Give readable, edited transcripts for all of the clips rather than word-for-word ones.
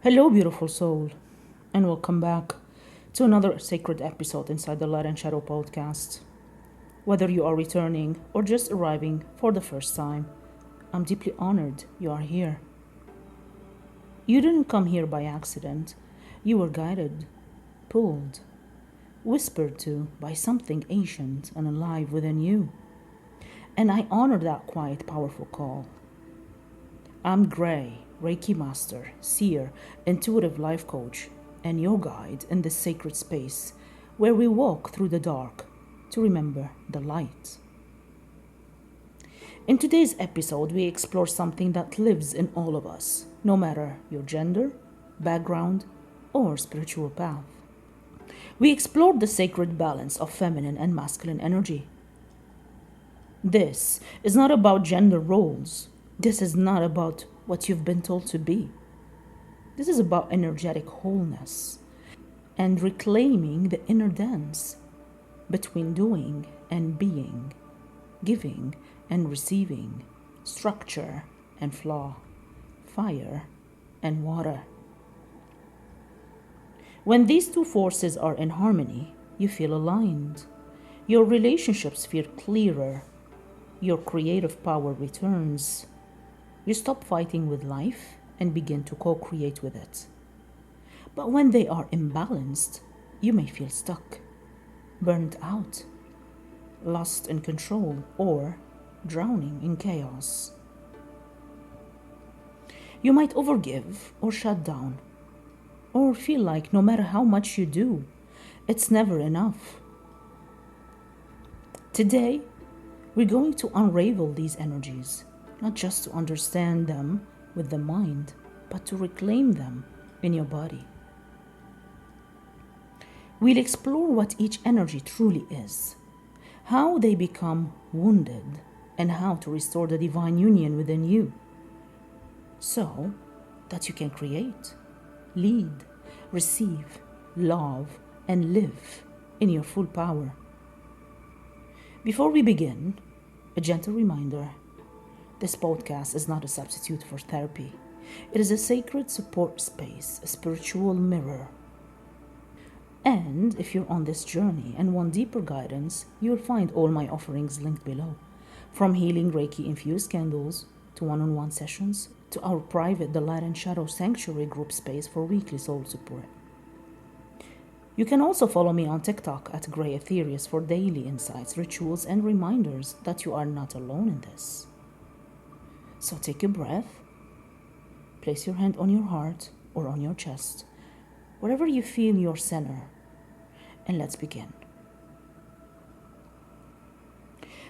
Hello, beautiful soul, and welcome back to another sacred episode inside the Light and Shadow podcast. Whether you are returning or just arriving for the first time, I'm deeply honored you are here. You didn't come here by accident, you were guided, pulled, whispered to by something ancient and alive within you. And I honor that quiet, powerful call. I'm Grey, Reiki master, seer, intuitive life coach, and your guide in this sacred space where we walk through the dark to remember the light. In today's episode, we explore something that lives in all of us, no matter your gender, background, or spiritual path. We explore the sacred balance of feminine and masculine energy. This is not about gender roles. This is not about what you've been told to be. This is about energetic wholeness and reclaiming the inner dance between doing and being, giving and receiving, structure and flaw, fire and water. When these two forces are in harmony, you feel aligned. Your relationships feel clearer. Your creative power returns. You stop fighting with life and begin to co-create with it. But when they are imbalanced, you may feel stuck, burned out, lost in control, or drowning in chaos. You might overgive or shut down, or feel like no matter how much you do, it's never enough. Today, we're going to unravel these energies, not just to understand them with the mind, but to reclaim them in your body. We'll explore what each energy truly is, how they become wounded, and how to restore the divine union within you, so that you can create, lead, receive, love, and live in your full power. Before we begin, a gentle reminder: this podcast is not a substitute for therapy. It is a sacred support space, a spiritual mirror. And if you're on this journey and want deeper guidance, you'll find all my offerings linked below. From healing Reiki-infused candles to one-on-one sessions to our private The Light and Shadow Sanctuary group space for weekly soul support. You can also follow me on TikTok at Grey Ethereus for daily insights, rituals, and reminders that you are not alone in this. So take a breath, place your hand on your heart or on your chest, wherever you feel your center, and let's begin.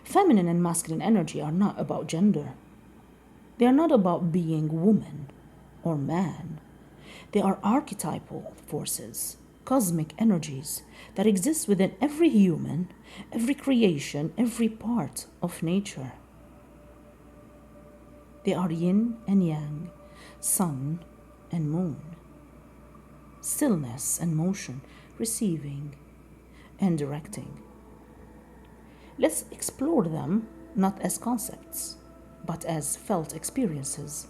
Feminine and masculine energy are not about gender. They are not about being woman or man. They are archetypal forces, cosmic energies that exist within every human, every creation, every part of nature. They are yin and yang, sun and moon, stillness and motion, receiving and directing. Let's explore them not as concepts, but as felt experiences.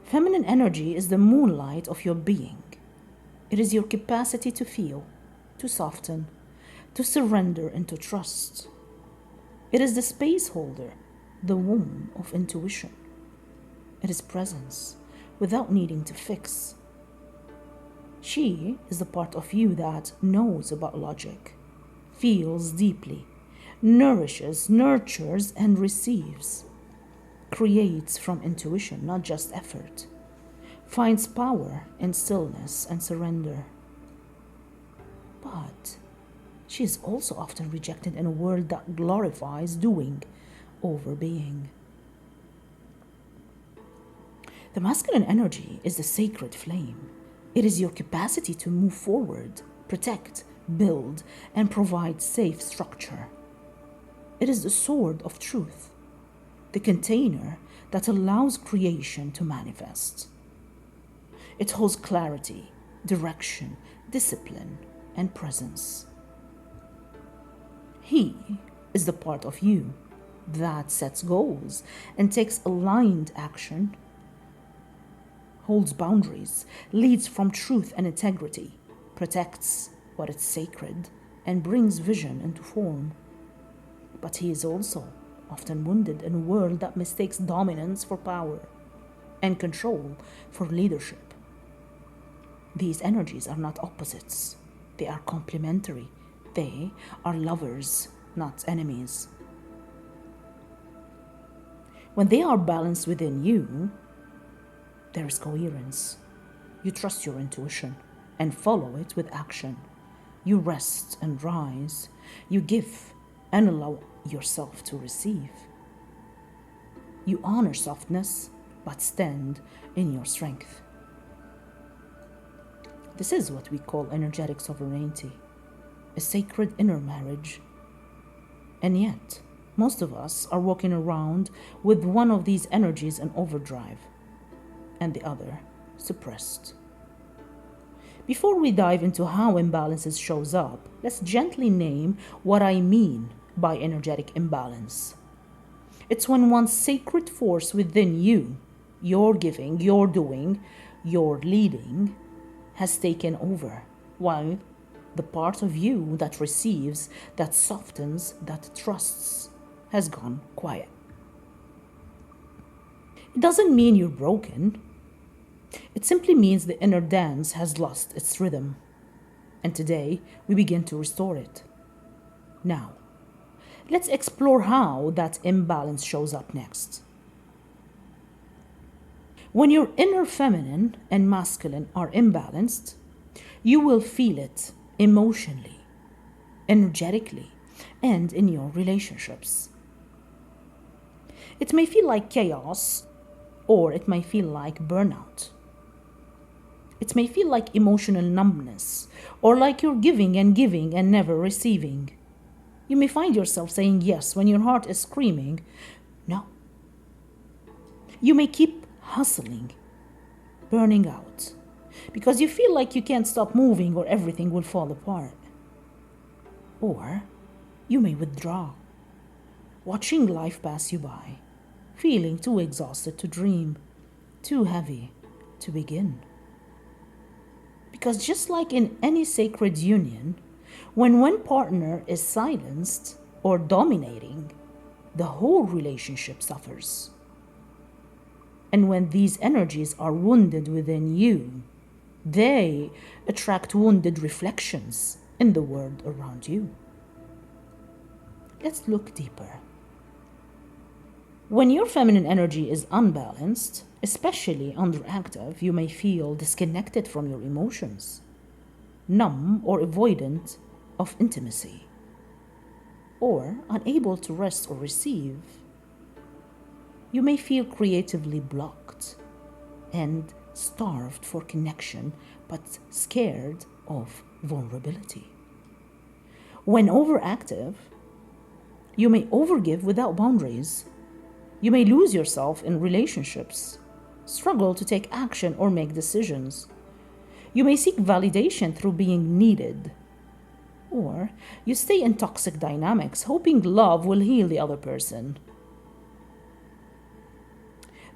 Feminine energy is the moonlight of your being. It is your capacity to feel, to soften, to surrender, and to trust. It is the space holder, the womb of intuition. It is presence without needing to fix. She is the part of you that knows about logic, feels deeply, nourishes, nurtures, and receives, creates from intuition, not just effort, finds power in stillness and surrender. But she is also often rejected in a world that glorifies doing over being. The masculine energy is the sacred flame. It is your capacity to move forward, protect, build, and provide safe structure. It is the sword of truth, the container that allows creation to manifest. It holds clarity, direction, discipline, and presence. He is the part of you that sets goals and takes aligned action, holds boundaries, leads from truth and integrity, protects what is sacred, and brings vision into form. But he is also often wounded in a world that mistakes dominance for power and control for leadership. These energies are not opposites. They are complementary. They are lovers, not enemies. When they are balanced within you, there is coherence. You trust your intuition and follow it with action. You rest and rise. You give and allow yourself to receive. You honor softness, but stand in your strength. This is what we call energetic sovereignty, a sacred inner marriage. And yet, most of us are walking around with one of these energies in overdrive and the other suppressed. Before we dive into how imbalances shows up, let's gently name what I mean by energetic imbalance. It's when one sacred force within you, your giving, your doing, your leading, has taken over, while the part of you that receives, that softens, that trusts, has gone quiet. It doesn't mean you're broken. It simply means the inner dance has lost its rhythm. And today, we begin to restore it. Now, let's explore how that imbalance shows up next. When your inner feminine and masculine are imbalanced, you will feel it emotionally, energetically, and in your relationships. It may feel like chaos, or it may feel like burnout. It may feel like emotional numbness, or like you're giving and never receiving. You may find yourself saying yes when your heart is screaming no. You may keep hustling, burning out, because you feel like you can't stop moving or everything will fall apart. Or you may withdraw, watching life pass you by, feeling too exhausted to dream, too heavy to begin. Because just like in any sacred union, when one partner is silenced or dominating, the whole relationship suffers. And when these energies are wounded within you, they attract wounded reflections in the world around you. Let's look deeper. When your feminine energy is unbalanced, especially underactive, you may feel disconnected from your emotions, numb or avoidant of intimacy, or unable to rest or receive. You may feel creatively blocked and starved for connection, but scared of vulnerability. When overactive, you may overgive without boundaries. You may lose yourself in relationships, struggle to take action or make decisions. You may seek validation through being needed. Or you stay in toxic dynamics, hoping love will heal the other person.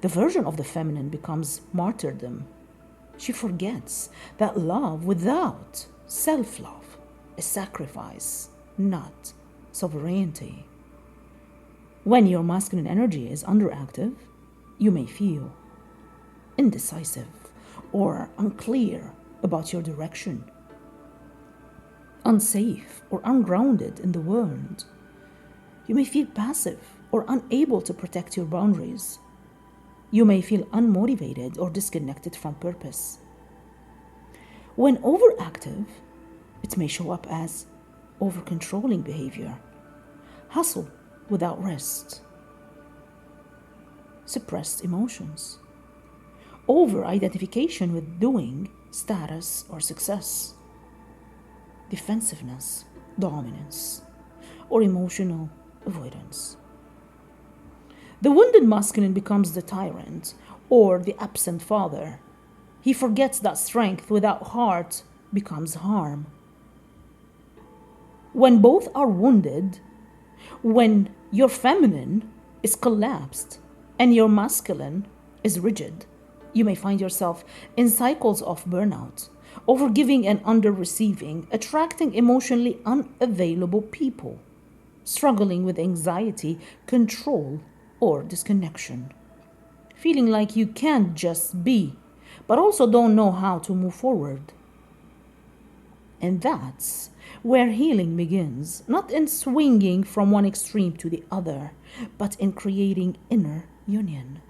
The version of the feminine becomes martyrdom. She forgets that love without self-love is sacrifice, not sovereignty. When your masculine energy is underactive, you may feel indecisive or unclear about your direction, unsafe or ungrounded in the world. You may feel passive or unable to protect your boundaries. You may feel unmotivated or disconnected from purpose. When overactive, it may show up as over-controlling behavior, hustle without rest, suppressed emotions, over-identification with doing, status, or success, defensiveness, dominance, or emotional avoidance. The wounded masculine becomes the tyrant or the absent father. He forgets that strength without heart becomes harm. When both are wounded, when your feminine is collapsed and your masculine is rigid, You may find yourself in cycles of burnout, overgiving and under-receiving, attracting emotionally unavailable people, struggling with anxiety, control, or disconnection, feeling like you can't just be, but also don't know how to move forward. And that's where healing begins, not in swinging from one extreme to the other, but in creating inner union.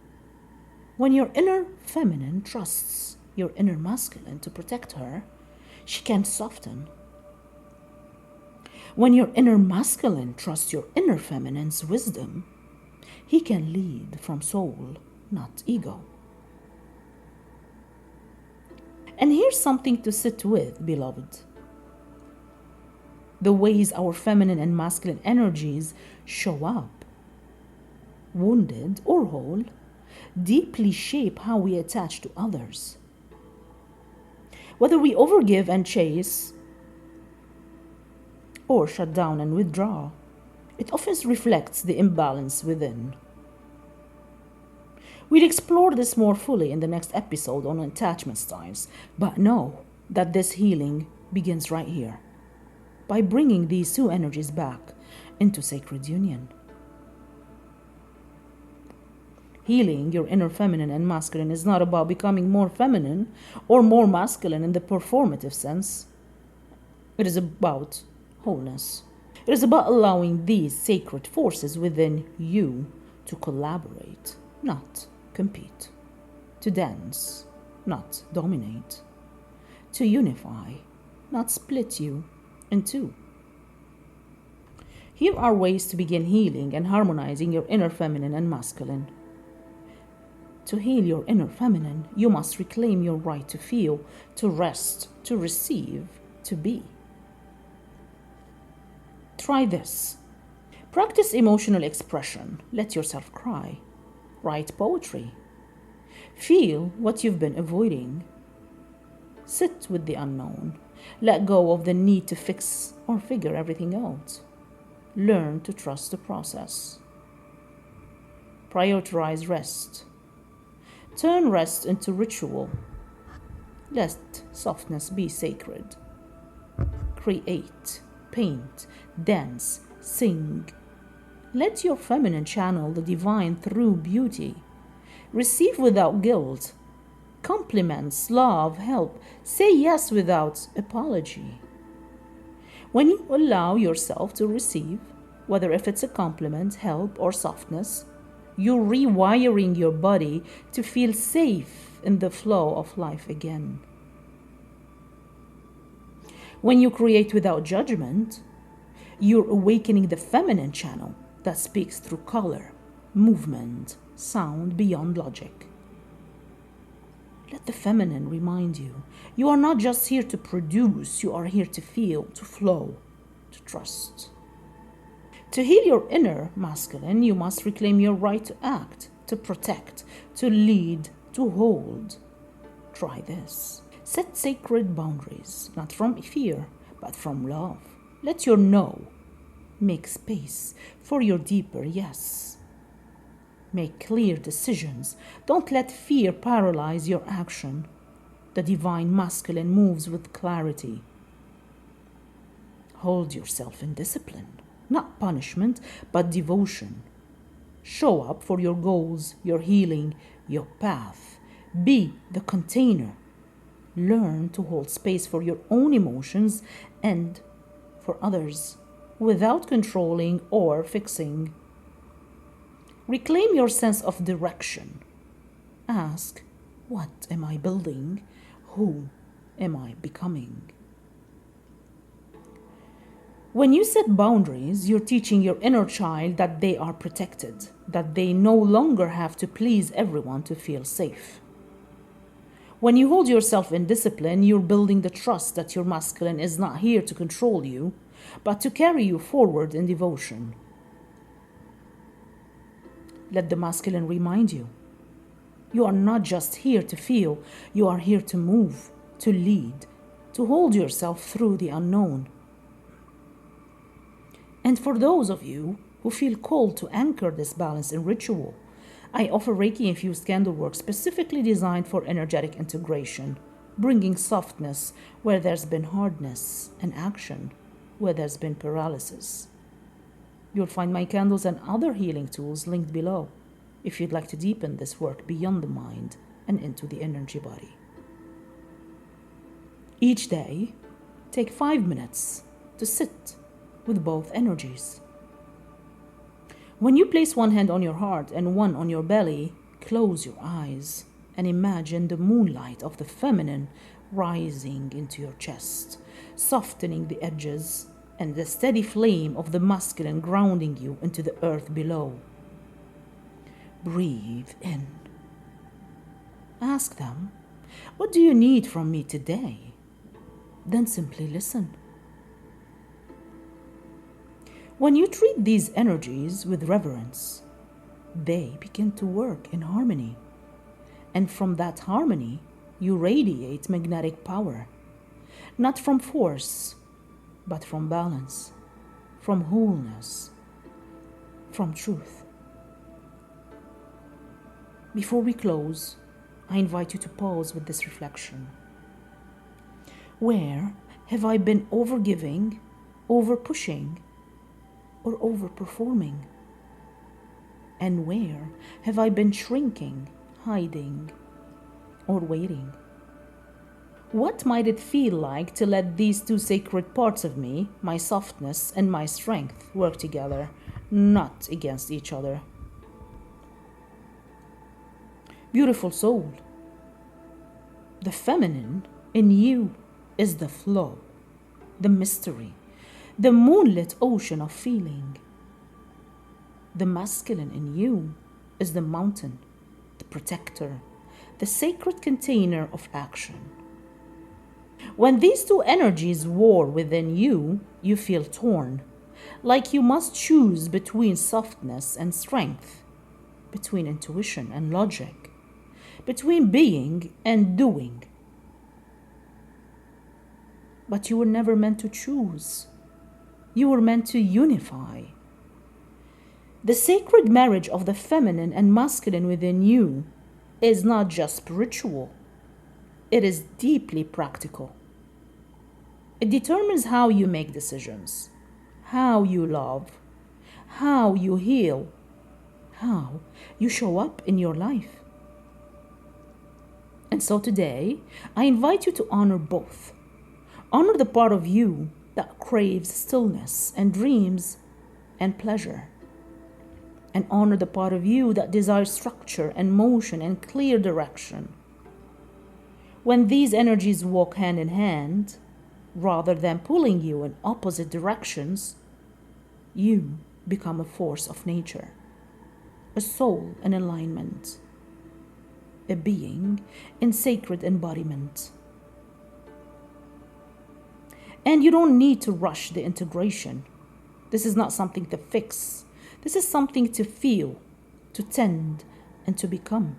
When your inner feminine trusts your inner masculine to protect her, she can soften. When your inner masculine trusts your inner feminine's wisdom, he can lead from soul, not ego. And here's something to sit with, beloved. The ways our feminine and masculine energies show up, wounded or whole, deeply shape how we attach to others. Whether we overgive and chase, or shut down and withdraw, it often reflects the imbalance within. We'll explore this more fully in the next episode on attachment styles, but know that this healing begins right here, by bringing these two energies back into sacred union. Healing your inner feminine and masculine is not about becoming more feminine or more masculine in the performative sense. It is about wholeness. It is about allowing these sacred forces within you to collaborate, not compete, to dance, not dominate, to unify, not split you in two. Here are ways to begin healing and harmonizing your inner feminine and masculine. To heal your inner feminine, you must reclaim your right to feel, to rest, to receive, to be. Try this. Practice emotional expression. Let yourself cry. Write poetry. Feel what you've been avoiding. Sit with the unknown. Let go of the need to fix or figure everything out. Learn to trust the process. Prioritize rest. Turn rest into ritual. Let softness be sacred. Create, paint, dance, sing. Let your feminine channel the divine through beauty. Receive without guilt. Compliments, love, help. Say yes without apology. When you allow yourself to receive, whether if it's a compliment, help, or softness, you're rewiring your body to feel safe in the flow of life again. When you create without judgment, you're awakening the feminine channel that speaks through color, movement, sound beyond logic. Let the feminine remind you, you are not just here to produce, you are here to feel, to flow, to trust. To heal your inner masculine, you must reclaim your right to act, to protect, to lead, to hold. Try this. Set sacred boundaries, not from fear, but from love. Let your no make space for your deeper yes. Make clear decisions. Don't let fear paralyze your action. The divine masculine moves with clarity. Hold yourself in discipline. Not punishment, but devotion. Show up for your goals, your healing, your path. Be the container. Learn to hold space for your own emotions and for others without controlling or fixing. Reclaim your sense of direction. Ask, what am I building? Who am I becoming? When you set boundaries, you're teaching your inner child that they are protected, that they no longer have to please everyone to feel safe. When you hold yourself in discipline, you're building the trust that your masculine is not here to control you, but to carry you forward in devotion. Let the masculine remind you, you are not just here to feel, you are here to move, to lead, to hold yourself through the unknown. And for those of you who feel called to anchor this balance in ritual, I offer Reiki-infused candle work specifically designed for energetic integration, bringing softness where there's been hardness and action where there's been paralysis. You'll find my candles and other healing tools linked below if you'd like to deepen this work beyond the mind and into the energy body. Each day, take 5 minutes to sit with both energies. When you place one hand on your heart and one on your belly, close your eyes and imagine the moonlight of the feminine rising into your chest, softening the edges, and the steady flame of the masculine grounding you into the earth below. Breathe in. Ask them, "What do you need from me today?" Then simply listen. When you treat these energies with reverence, they begin to work in harmony. And from that harmony, you radiate magnetic power, not from force, but from balance, from wholeness, from truth. Before we close, I invite you to pause with this reflection. Where have I been overgiving, overpushing, or overperforming? And where have I been shrinking, hiding, or waiting? What might it feel like to let these two sacred parts of me, my softness and my strength, work together, not against each other? Beautiful soul, the feminine in you is the flow, the mystery, the moonlit ocean of feeling. The masculine in you is the mountain, the protector, the sacred container of action. When these two energies war within you, you feel torn, like you must choose between softness and strength, between intuition and logic, between being and doing. But you were never meant to choose. You were meant to unify. The sacred marriage of the feminine and masculine within you is not just spiritual. It is deeply practical. It determines how you make decisions, how you love, how you heal, how you show up in your life. And so today, I invite you to honor both. Honor the part of you that craves stillness and dreams and pleasure. And honor the part of you that desires structure and motion and clear direction. When these energies walk hand in hand, rather than pulling you in opposite directions, you become a force of nature, a soul in alignment, a being in sacred embodiment. And you don't need to rush the integration. This is not something to fix. This is something to feel, to tend, and to become.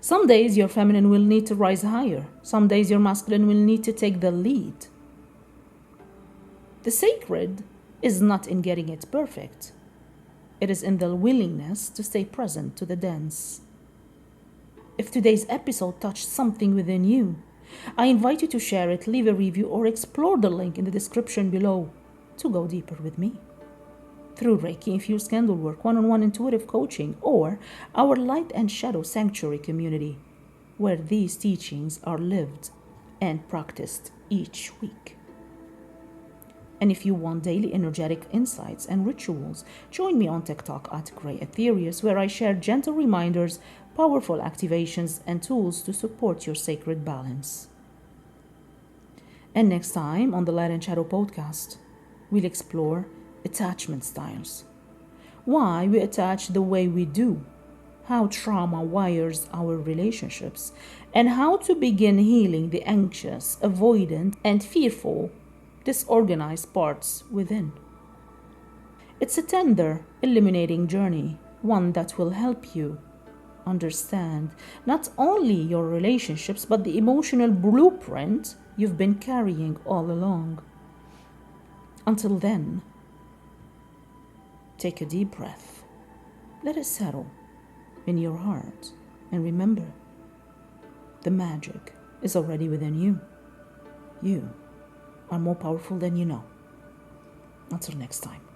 Some days your feminine will need to rise higher. Some days your masculine will need to take the lead. The sacred is not in getting it perfect. It is in the willingness to stay present to the dance. If today's episode touched something within you, I invite you to share it, leave a review, or explore the link in the description below to go deeper with me. Through Reiki-infused candle work, one-on-one intuitive coaching, or our Light and Shadow Sanctuary community, where these teachings are lived and practiced each week. And if you want daily energetic insights and rituals, join me on TikTok at Grey Ethereus, where I share gentle reminders, powerful activations, and tools to support your sacred balance. And next time on the Light and Shadow podcast, we'll explore attachment styles. Why we attach the way we do, how trauma wires our relationships, and how to begin healing the anxious, avoidant, and fearful, disorganized parts within. It's a tender, illuminating journey, one that will help you understand not only your relationships, but the emotional blueprint you've been carrying all along. Until then, take a deep breath. Let it settle in your heart. And remember, the magic is already within you. You are more powerful than you know. Until next time.